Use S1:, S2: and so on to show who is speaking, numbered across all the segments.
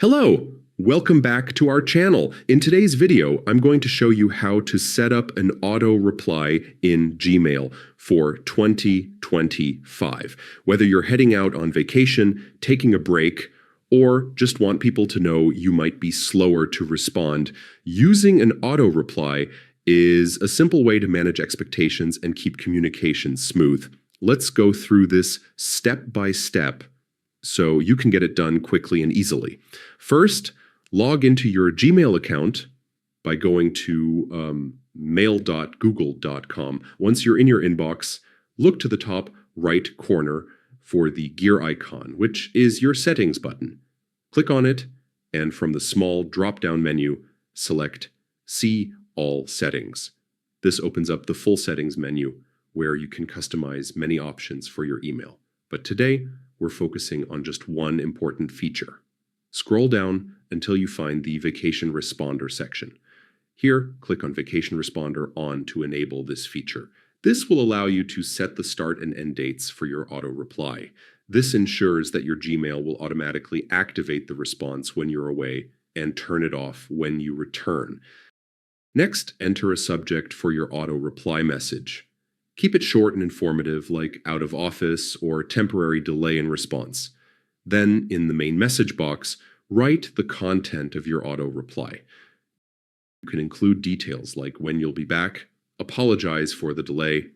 S1: Hello! Welcome back to our channel. In today's video, I'm going to show you how to set up an auto reply in Gmail for 2025. Whether you're heading out on vacation, taking a break, or just want people to know you might be slower to respond, using an auto reply is a simple way to manage expectations and keep communication smooth. Let's go through this step by step so you can get it done quickly and easily. First, log into your Gmail account by going to mail.google.com. Once you're in your inbox, look to the top right corner for the gear icon, which is your settings button. Click on it, and from the small drop-down menu, select See All Settings. This opens up the full settings menu where you can customize many options for your email. But today, we're focusing on just one important feature. Scroll down until you find the Vacation Responder section. Here, click on Vacation Responder on to enable this feature. This will allow you to set the start and end dates for your auto reply. This ensures that your Gmail will automatically activate the response when you're away and turn it off when you return. Next, enter a subject for your auto reply message. Keep it short and informative, like out of office or temporary delay in response. Then, in the main message box, write the content of your auto reply. You can include details like when you'll be back, apologize for the delay,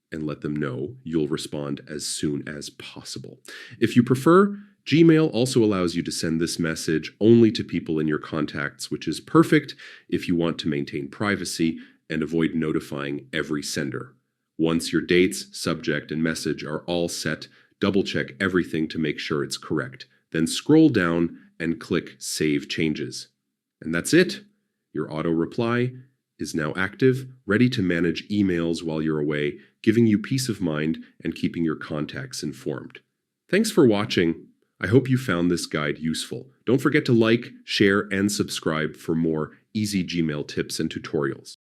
S1: and let them know you'll respond as soon as possible. If you prefer, Gmail also allows you to send this message only to people in your contacts, which is perfect if you want to maintain privacy and avoid notifying every sender. Once your dates, subject, and message are all set, double-check everything to make sure it's correct. Then scroll down and click Save Changes. And that's it. Your auto reply is now active, ready to manage emails while you're away, giving you peace of mind and keeping your contacts informed. Thanks for watching. I hope you found this guide useful. Don't forget to like, share, and subscribe for more easy Gmail tips and tutorials.